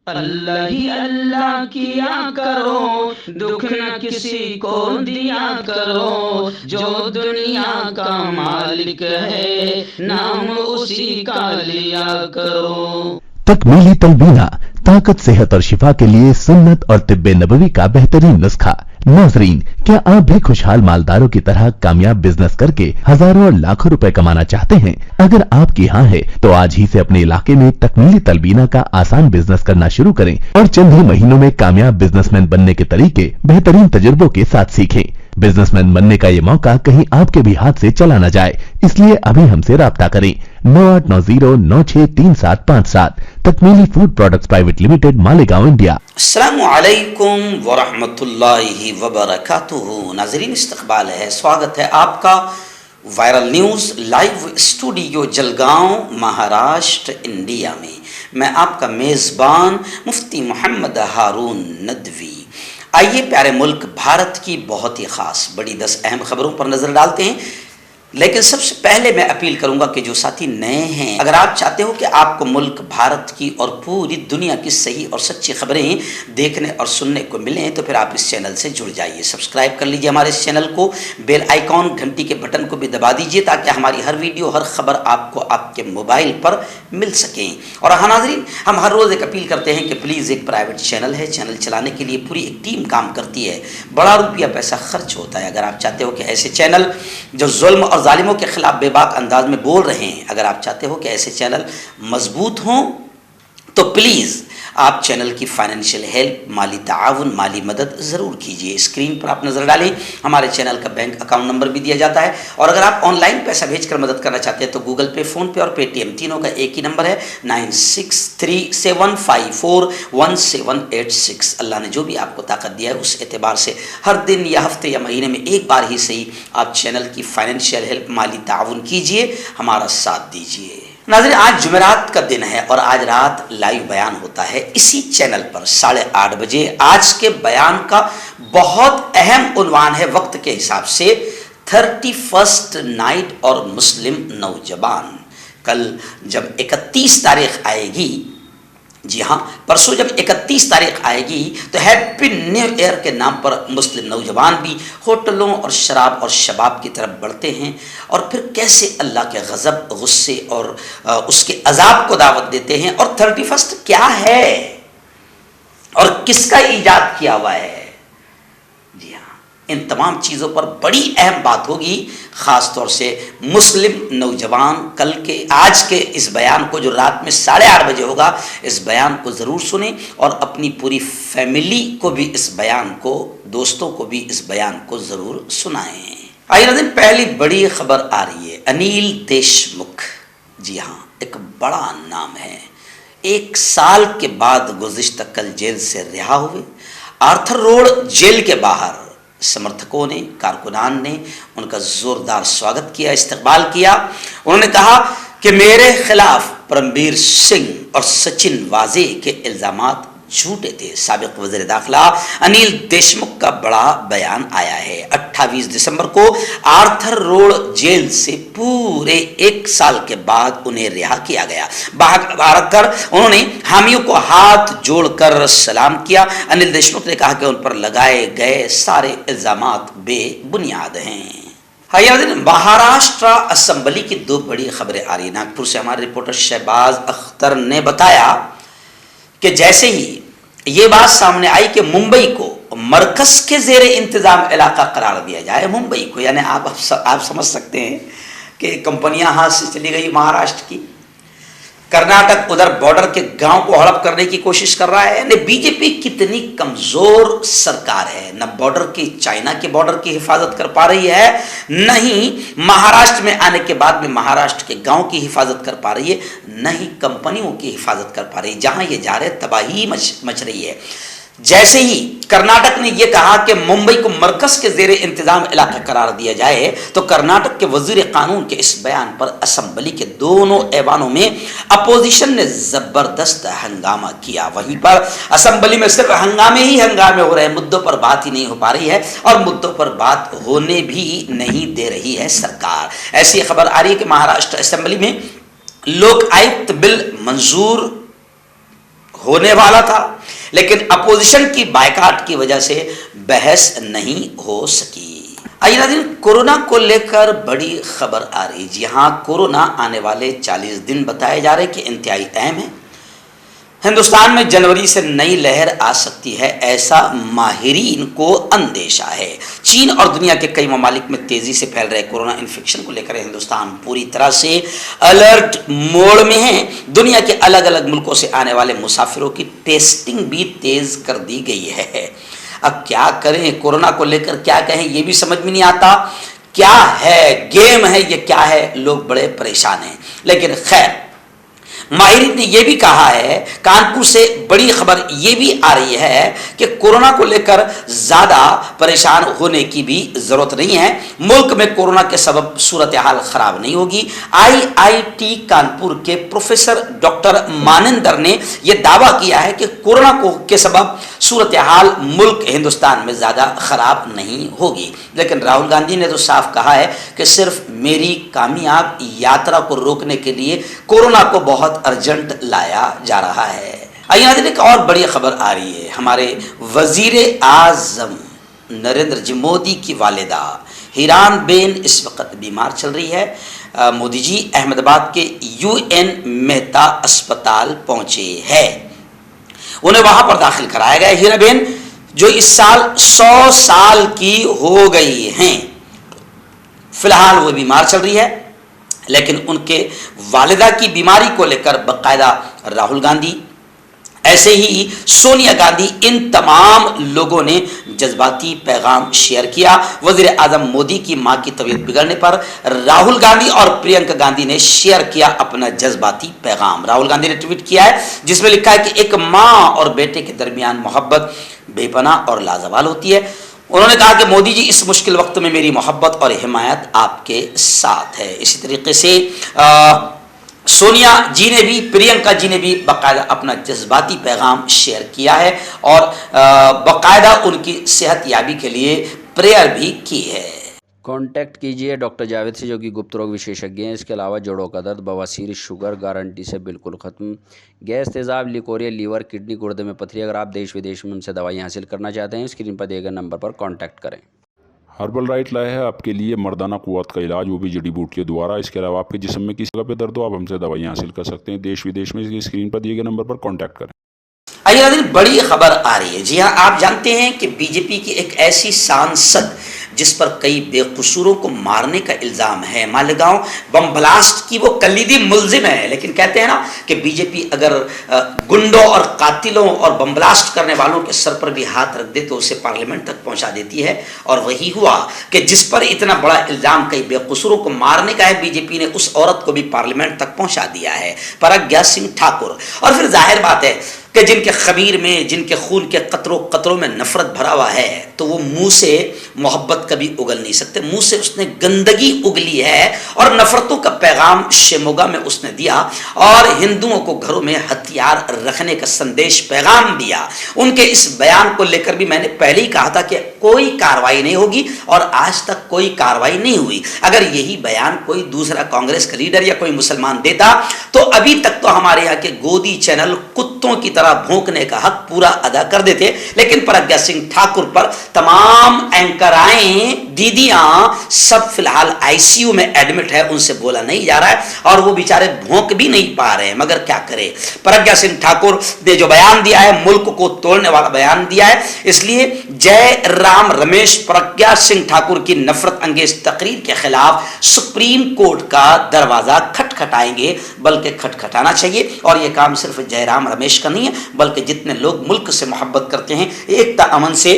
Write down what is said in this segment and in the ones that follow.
اللہ ہی اللہ کیا کرو، دکھ نہ کسی کو دیا کرو، جو دنیا کا مالک ہے نام اسی کا لیا کرو۔ تکمیلی تلبینہ طاقت، صحت اور شفا کے لیے سنت اور طب نبوی کا بہترین نسخہ۔ ناظرین، کیا آپ بھی خوشحال مالداروں کی طرح کامیاب بزنس کر کے ہزاروں اور لاکھوں روپے کمانا چاہتے ہیں؟ اگر آپ کی ہاں ہے تو آج ہی سے اپنے علاقے میں تکمیلی تلبینہ کا آسان بزنس کرنا شروع کریں اور چند ہی مہینوں میں کامیاب بزنس مین بننے کے طریقے بہترین تجربوں کے ساتھ سیکھیں۔ بزنس مین بننے کا یہ موقع کہیں آپ کے بھی ہاتھ سے چلا نہ جائے، اس لیے ابھی ہم سے رابطہ کریں۔ 9890963757 تکمیلی food products private limited, Malegaon, India. السلام علیکم ورحمۃ اللہ وبرکاتہ۔ ناظرین، استقبال ہے، سواگت ہے آپ کا viral news live studio Jalgaon, Maharashtra, India میں۔ میں آپ کا میزبان مفتی محمد ہارون ندوی۔ آئیے پیارے ملک بھارت کی بہت ہی خاص بڑی 10 اہم خبروں پر نظر ڈالتے ہیں، لیکن سب سے پہلے میں اپیل کروں گا کہ جو ساتھی نئے ہیں، اگر آپ چاہتے ہو کہ آپ کو ملک بھارت کی اور پوری دنیا کی صحیح اور سچی خبریں دیکھنے اور سننے کو ملیں تو پھر آپ اس چینل سے جڑ جائیے، سبسکرائب کر لیجیے ہمارے اس چینل کو، بیل آئیکن گھنٹی کے بٹن کو بھی دبا دیجیے تاکہ ہماری ہر ویڈیو، ہر خبر آپ کو آپ کے موبائل پر مل سکیں۔ اور ہاں ناظرین، ہم ہر روز ایک اپیل کرتے ہیں کہ پلیز، ایک پرائیویٹ چینل ہے، چینل چلانے کے لیے پوری ایک ٹیم کام کرتی ہے، بڑا روپیہ پیسہ خرچ ہوتا ہے۔ اگر آپ چاہتے ہو کہ ایسے چینل جو ظلم اور ظالموں کے خلاف بے باک انداز میں بول رہے ہیں، اگر آپ چاہتے ہو کہ ایسے چینل مضبوط ہوں تو پلیز آپ چینل کی فائنینشیل ہیلپ، مالی تعاون، مالی مدد ضرور کیجیے۔ اسکرین پر آپ نظر ڈالیں، ہمارے چینل کا بینک اکاؤنٹ نمبر بھی دیا جاتا ہے، اور اگر آپ آن لائن پیسہ بھیج کر مدد کرنا چاہتے ہیں تو گوگل پے، فون پے اور پے ٹی ایم تینوں کا ایک ہی نمبر ہے، 9637541786۔ اللہ نے جو بھی آپ کو طاقت دیا ہے اس اعتبار سے ہر دن یا ہفتے یا مہینے میں ایک بار ہی صحیح آپ چینل کی فائنینشیل ہیلپ، مالی تعاون کیجیے، ہمارا ساتھ دیجیے۔ ناظرین، آج جمعرات کا دن ہے اور آج رات لائیو بیان ہوتا ہے اسی چینل پر 8:30 بجے۔ آج کے بیان کا بہت اہم عنوان ہے وقت کے حساب سے 31st نائٹ اور مسلم نوجوان۔ کل جب 31 تاریخ آئے گی، جی ہاں پرسوں جب 31 تاریخ آئے گی تو ہیپی نیو ایئر کے نام پر مسلم نوجوان بھی ہوٹلوں اور شراب اور شباب کی طرف بڑھتے ہیں، اور پھر کیسے اللہ کے غضب، غصے اور اس کے عذاب کو دعوت دیتے ہیں۔ اور 31 کیا ہے اور کس کا ایجاد کیا ہوا ہے، جی ہاں ان تمام چیزوں پر بڑی اہم بات ہوگی، خاص طور سے مسلم نوجوان آج کے اس بیان کو جو رات میں 8:30 بجے ہوگا، اس بیان کو ضرور سنیں اور اپنی پوری فیملی کو بھی اس بیان کو، دوستوں کو بھی اس بیان کو ضرور سنائیں۔ آئیے ناظرین، پہلی بڑی خبر آ رہی ہے، انیل دیشمکھ، جی ہاں ایک بڑا نام ہے، 1 سال کے بعد گزشتہ کل جیل سے رہا ہوئے۔ آرتھر روڈ جیل کے باہر سمرتھکوں نے، کارکنان نے ان کا زوردار سواگت کیا، استقبال کیا۔ انہوں نے کہا کہ میرے خلاف پرمبیر سنگھ اور سچن واجے کے الزامات جھوٹے تھے۔ سابق وزیر داخلہ انیل دیشمکھ کا بڑا بیان آیا ہے۔ 28 دسمبر کو آرتھر روڈ جیل سے پورے 1 سال کے بعد انہیں رہا کیا گیا۔ باہر کر انہوں نے حامیوں کو ہاتھ جوڑ کر سلام کیا۔ انیل دیشمکھ نے کہا کہ ان پر لگائے گئے سارے الزامات بے بنیاد ہیں۔ مہاراشٹرا اسمبلی کی 2 بڑی خبریں آ رہی ہیں۔ ناگپور سے ہمارے رپورٹر شہباز اختر نے بتایا کہ جیسے ہی یہ بات سامنے آئی کہ ممبئی کو مرکز کے زیر انتظام علاقہ قرار دیا جائے، ممبئی کو، یعنی آپ سمجھ سکتے ہیں کہ کمپنیاں ہاتھ سے چلی گئی مہاراشٹر کی، کرناٹک ادھر بارڈر کے گاؤں کو ہڑپ کرنے کی کوشش کر رہا ہے۔ یعنی بی جے پی کتنی کمزور سرکار ہے، نہ بارڈر کی، چائنا کے بارڈر کی حفاظت کر پا رہی ہے، نہ ہی مہاراشٹر میں آنے کے بعد میں مہاراشٹر کے گاؤں کی حفاظت کر پا رہی ہے، نہ ہی کمپنیوں کی حفاظت کر پا رہی ہے۔ جہاں یہ جا رہے تباہی مچ رہی ہے۔ جیسے ہی کرناٹک نے یہ کہا کہ ممبئی کو مرکز کے زیر انتظام علاقہ قرار دیا جائے تو کرناٹک کے وزیر قانون کے اس بیان پر اسمبلی کے دونوں ایوانوں میں اپوزیشن نے زبردست ہنگامہ کیا۔ وہیں پر اسمبلی میں صرف ہنگامے ہی ہنگامے ہو رہے ہیں، مدعوں پر بات ہی نہیں ہو پا رہی ہے اور مدعوں پر بات ہونے بھی نہیں دے رہی ہے سرکار۔ ایسی خبر آ رہی ہے کہ مہاراشٹر اسمبلی میں لوک آیکت بل منظور ہونے والا تھا، لیکن اپوزیشن کی بائیکاٹ کی وجہ سے بحث نہیں ہو سکی۔ آئیے ناظرین، کورونا کو لے کر بڑی خبر آ رہی ہے۔ جی ہاں، کورونا آنے والے 40 دن بتائے جا رہے کہ انتہائی اہم ہے۔ ہندوستان میں جنوری سے نئی لہر آ سکتی ہے، ایسا ماہرین کو اندیشہ ہے۔ چین اور دنیا کے کئی ممالک میں تیزی سے پھیل رہے کورونا انفیکشن کو لے کر ہندوستان پوری طرح سے الرٹ موڈ میں ہے۔ دنیا کے الگ الگ ملکوں سے آنے والے مسافروں کی ٹیسٹنگ بھی تیز کر دی گئی ہے۔ اب کیا کریں، کورونا کو لے کر کیا کہیں یہ بھی سمجھ میں نہیں آتا۔ کیا ہے، گیم ہے یہ کیا ہے، لوگ بڑے پریشان ہیں۔ لیکن خیر، ماہرین نے یہ بھی کہا ہے، کانپور سے بڑی خبر یہ بھی آ رہی ہے کہ کورونا کو لے کر زیادہ پریشان ہونے کی بھی ضرورت نہیں ہے۔ ملک میں کورونا کے سبب صورتحال خراب نہیں ہوگی۔ IIT کانپور کے پروفیسر ڈاکٹر مانندر نے یہ دعویٰ کیا ہے کہ کورونا کے سبب صورتحال ملک ہندوستان میں زیادہ خراب نہیں ہوگی۔ لیکن راہل گاندھی نے تو صاف کہا ہے کہ صرف میری کامیاب یاترا کو روکنے کے لیے کورونا کو بہت ارجنٹ لایا جا رہا ہے۔ آئیے ناظرین، ایک اور بڑی خبر آ رہی ہے۔ ہمارے وزیر اعظم نریندر جی مودی کی والدہ ہیران بین اس وقت بیمار چل رہی ہے۔ مودی جی احمد آباد کے UN مہتا اسپتال پہنچے ہیں، انہیں وہاں پر داخل کرایا گیا۔ ہیرا بین جو اس سال 100 سال کی ہو گئی ہیں، فی الحال وہ بیمار چل رہی ہے، لیکن ان کے والدہ کی بیماری کو لے کر باقاعدہ راہل گاندھی، ایسے ہی سونیا گاندھی، ان تمام لوگوں نے جذباتی پیغام شیئر کیا۔ وزیر اعظم مودی کی ماں کی طبیعت بگڑنے پر راہل گاندھی اور پرینکا گاندھی نے شیئر کیا اپنا جذباتی پیغام۔ راہل گاندھی نے ٹویٹ کیا ہے جس میں لکھا ہے کہ ایک ماں اور بیٹے کے درمیان محبت بے پناہ اور لازوال ہوتی ہے۔ انہوں نے کہا کہ مودی جی اس مشکل وقت میں میری محبت اور حمایت آپ کے ساتھ ہے۔ اسی طریقے سے سونیا جی نے بھی، پرینکا جی نے بھی باقاعدہ اپنا جذباتی پیغام شیئر کیا ہے اور باقاعدہ ان کی صحت یابی کے لیے پریئر بھی کی ہے۔ کانٹیکٹ کیجئے ڈاکٹر جاوید سے جو کہ گپت روگ وشیشجঞ ہیں۔ اس کے علاوہ جوڑوں کا درد، بواسیر، شوگر گارنٹی سے بالکل ختم، گیس، تیزاب، لیکوریا، لیور، کڈنی، گردے میں پتھری۔ اگر آپ دیش ودیش میں ان سے دوائیں حاصل کرنا چاہتے ہیں، اسکرین پر دیے گئے نمبر پر کانٹیکٹ کریں۔ ہربل رائٹ لایا ہے آپ کے لیے مردانہ قوت کا علاج، وہ بھی جڑی بوٹیوں دوارا۔ اس کے علاوہ آپ کے جسم میں کسی جگہ پہ درد ہو، آپ ہم سے دوائیں حاصل کر سکتے ہیں دیش ودیش میں۔ اسکرین پر دیے گئے نمبر پر کانٹیکٹ کریں۔ آئیے ناظرین، بڑی خبر آ رہی ہے۔ جی ہاں، آپ جانتے ہیں کہ بی جے پی کی ایک ایسی سانسد جس پر کئی بے قصوروں کو مارنے کا الزام ہے، مالیگاؤں بم بلاسٹ کی وہ کلیدی ملزم ہے، لیکن کہتے ہیں نا کہ بی جے پی اگر گنڈوں اور قاتلوں اور بم بلاسٹ کرنے والوں کے سر پر بھی ہاتھ رکھ دے تو اسے پارلیمنٹ تک پہنچا دیتی ہے۔ اور وہی ہوا کہ جس پر اتنا بڑا الزام کئی بے قصوروں کو مارنے کا ہے، بی جے پی نے اس عورت کو بھی پارلیمنٹ تک پہنچا دیا ہے، پرگیا سنگھ ٹھاکر۔ اور پھر ظاہر بات ہے کہ جن کے خمیر میں، جن کے خون کے قطروں میں نفرت بھرا ہوا ہے، تو وہ منہ سے محبت کبھی اگل نہیں سکتے۔ منہ سے اس نے گندگی اگلی ہے اور نفرتوں کا پیغام شیموگا میں اس نے دیا اور ہندوؤں کو گھروں میں ہتھیار رکھنے کا سندیش پیغام دیا۔ ان کے اس بیان کو لے کر بھی میں نے پہلے ہی کہا تھا کہ کوئی کارروائی نہیں ہوگی، اور آج تک کوئی کارروائی نہیں ہوئی۔ اگر یہی بیان کوئی دوسرا کانگریس کا لیڈر یا کوئی مسلمان دیتا تو ابھی تک تو ہمارے یہاں کے گودی چینل کتوں کی طرح بھونکنے کا حق پورا ادا کر دیتے، لیکن پرگیا سنگھ ٹھاکر پر تمام اینکرائیں، دیدیاں سب فی الحال ICU میں ایڈمٹ ہے، ان سے بولا نہیں جا رہا ہے اور وہ بیچارے بھونک بھی نہیں پا رہے ہیں، مگر کیا کرے۔ پرگیا سنگھ ٹھاکر نے جو بیان دیا ہے، ملک کو توڑنے والا بیان دیا ہے، اس لیے جے رام رمیش پرگیا سنگھ ٹھاکر کی نفرت انگیز تقریر کے خلاف سپریم کورٹ کا دروازہ کھٹکھٹائیں گے، بلکہ کھٹکھٹانا چاہیے۔ اور یہ کام صرف جے رام رمیش کا نہیں ہے، بلکہ جتنے لوگ ملک سے محبت کرتے ہیں، ایکتا امن سے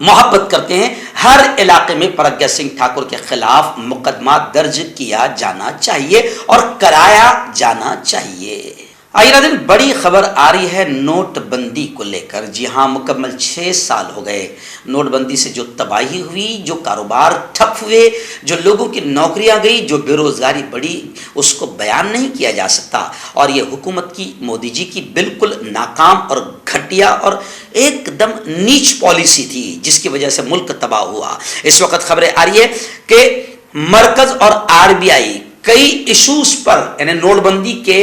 محبت کرتے ہیں، ہر علاقے میں پرگیا سنگھ ٹھاکر کے خلاف مقدمہ درج کیا جانا چاہیے اور کرایا جانا چاہیے۔ آئیے ناظرین، بڑی خبر آ رہی ہے نوٹ بندی کو لے کر۔ جی ہاں، مکمل 6 سال ہو گئے نوٹ بندی سے جو تباہی ہوئی، جو کاروبار ٹھپ ہوئے، جو لوگوں کی نوکریاں گئی، جو بے روزگاری بڑھی، اس کو بیان نہیں کیا جا سکتا۔ اور یہ حکومت کی، مودی جی کی بالکل ناکام اور گھٹیا اور ایک دم نیچ پالیسی تھی، جس کی وجہ سے ملک تباہ ہوا۔ اس وقت خبریں آ رہی ہے کہ مرکز اور RBI کئی ایشوز پر، یعنی نوٹ بندی کے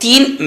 3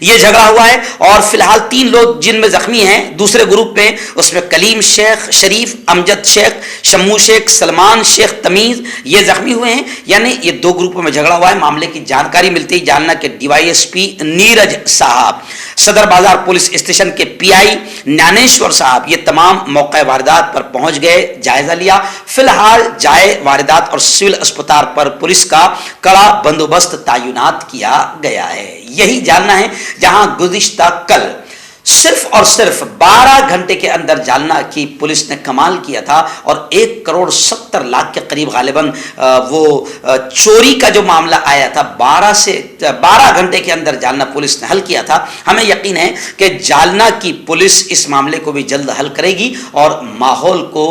یہ جھگڑا ہوا ہے اور فی الحال 3 لوگ جن میں زخمی ہیں دوسرے گروپ میں، اس میں کلیم شیخ شریف، امجد شیخ، شمو شیخ، سلمان شیخ تمیز یہ زخمی ہوئے ہیں. یعنی یہ 2 گروپوں میں جھگڑا ہوا ہے. معاملے کی جانکاری ملتی جاننا کہ DYSP نیرج صاحب، صدر بازار پولیس اسٹیشن کے PI ஞானேಶ್ವر صاحب یہ تمام موقع واردات پر پہنچ گئے، جائزہ لیا. فی الحال جائے واردات اور سول اسپتال پر پولیس کا کڑا بندوبست تعینات کیا گیا ہے. یہی جاننا ہے جہاں گزشتہ کل صرف اور صرف 12 گھنٹے کے اندر جالنا کی پولیس نے کمال کیا تھا اور 1,70,00,000 کے قریب غالباً وہ چوری کا جو معاملہ آیا تھا 12 گھنٹے کے اندر جالنا پولیس نے حل کیا تھا. ہمیں یقین ہے کہ جالنا کی پولیس اس معاملے کو بھی جلد حل کرے گی اور ماحول کو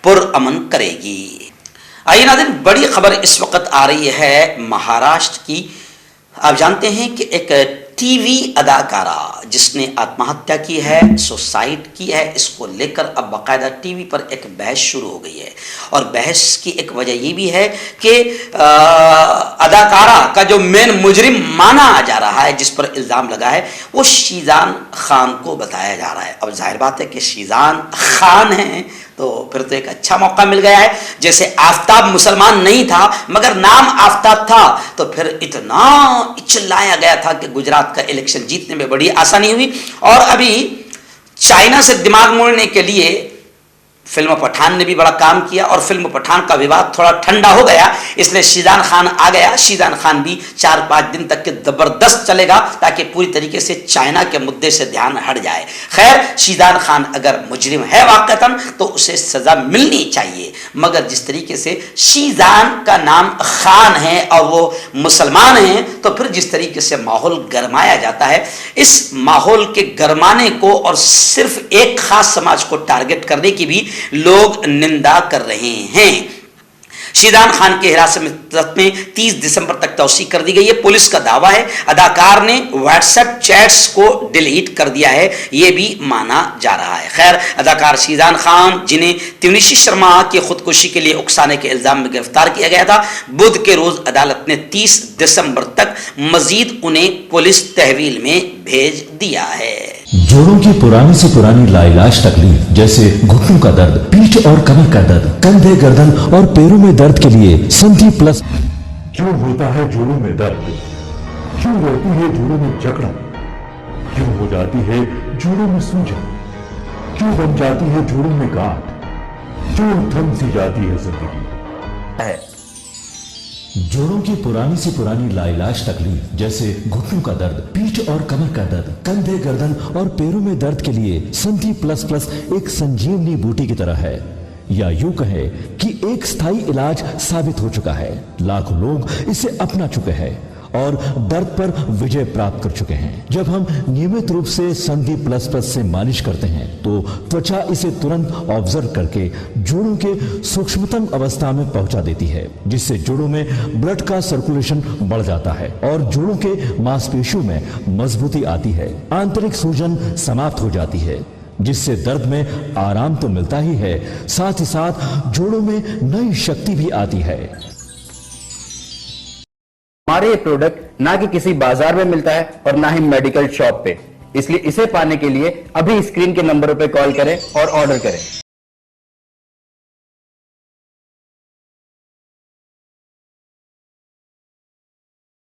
پرامن کرے گی. آئیے ناظرین، بڑی خبر اس وقت آ رہی ہے مہاراشٹر کی. آپ جانتے ہیں کہ ایک ٹی وی اداکارہ جس نے آتما ہتیا کی ہے، سوسائڈ کی ہے، اس کو لے کر اب باقاعدہ ٹی وی پر ایک بحث شروع ہو گئی ہے. اور بحث کی ایک وجہ یہ بھی ہے کہ اداکارہ کا جو مین مجرم مانا جا رہا ہے، جس پر الزام لگا ہے، وہ شیزان خان کو بتایا جا رہا ہے. اب ظاہر بات ہے کہ شیزان خان ہیں تو پھر تو ایک اچھا موقع مل گیا ہے. جیسے آفتاب مسلمان نہیں تھا مگر نام آفتاب تھا تو پھر اتنا چلایا گیا تھا کہ گجرات کا الیکشن جیتنے میں بڑی آسانی ہوئی. اور ابھی چائنا سے دماغ موڑنے کے لیے فلم پٹھان نے بھی بڑا کام کیا اور فلم پٹھان کا وواد تھوڑا ٹھنڈا ہو گیا، اس لیے شیزان خان آ گیا. شیزان خان بھی 4-5 دن تک کے زبردست چلے گا تاکہ پوری طریقے سے چائنا کے مدعے سے دھیان ہٹ جائے. خیر، شیزان خان اگر مجرم ہے واقعتاً تو اسے سزا ملنی چاہیے، مگر جس طریقے سے شیزان کا نام خان ہے اور وہ مسلمان ہیں تو پھر جس طریقے سے ماحول گرمایا جاتا ہے، اس ماحول کے گرمانے کو اور صرف ایک خاص سماج کو ٹارگٹ کرنے کی بھی لوگ نندا کر رہے ہیں. شیزان خان کے حراست میں 30 دسمبر تک توسیع کر دی گئی ہے. پولیس کا دعویٰ ہے اداکار نے واٹس ایپ چیٹس کو ڈیلیٹ کر دیا ہے، یہ بھی مانا جا رہا ہے. خیر، اداکار شیزان خان جنہیں تونیشی شرما کی خودکشی کے لیے اکسانے کے الزام میں گرفتار کیا گیا تھا، بدھ کے روز عدالت نے 30 دسمبر تک مزید انہیں پولیس تحویل میں بھیج دیا ہے. جوڑوں کی پرانی سے پرانی لاعلاج تکلیف جیسے گھٹنوں کا درد، پیٹھ اور کمر کا درد، کندھے، گردن اور پیروں میں درد کے لیے سندھی پلس. کیوں ہوتا ہے جوڑوں میں درد؟ کیوں رہتی ہے جوڑوں میں جکڑن؟ کیوں ہو جاتی ہے جوڑوں میں سوجن؟ کیوں بن جاتی ہے جوڑوں میں گاٹھ؟ کیوں تھم سی جاتی ہے زندگی؟ جوڑوں کی پرانی سے پرانی لاعلاج تکلیف جیسے گھٹنوں کا درد، پیٹھ اور کمر کا درد، کندھے، گردن اور پیروں میں درد کے لیے سندھی پلس پلس ایک سنجیونی بوٹی کی طرح ہے، یا یوں کہے کہ ایک ستھائی علاج ثابت ہو چکا ہے. لاکھوں لوگ اسے اپنا چکے ہیں اور درد پر وجے پراپت کر چکے ہیں. جب ہم نیمت روپ سے سندھی پلس پلس سے مالش کرتے ہیں تو توچا اسے ترنت آبزرو کر کے جوڑوں کے سوکشمتم اوستھا میں پہنچا دیتی ہے، جس سے جوڑوں میں بلڈ کا سرکولیشن بڑھ جاتا ہے اور جوڑوں کے ماس پیشیوں میں مضبوطی آتی ہے. آنترک سوجن سماپت ہو جاتی ہے، جس سے درد میں آرام تو ملتا ہی ہے، ساتھ ہی ساتھ جوڑوں میں نئی شکتی بھی آتی ہے. ہمارے یہ پروڈکٹ نہ کہ کسی بازار میں ملتا ہے اور نہ ہی میڈیکل شاپ پہ، اس لیے اسے پانے کے لیے ابھی اسکرین کے نمبروں پہ کال کریں اور آرڈر کریں.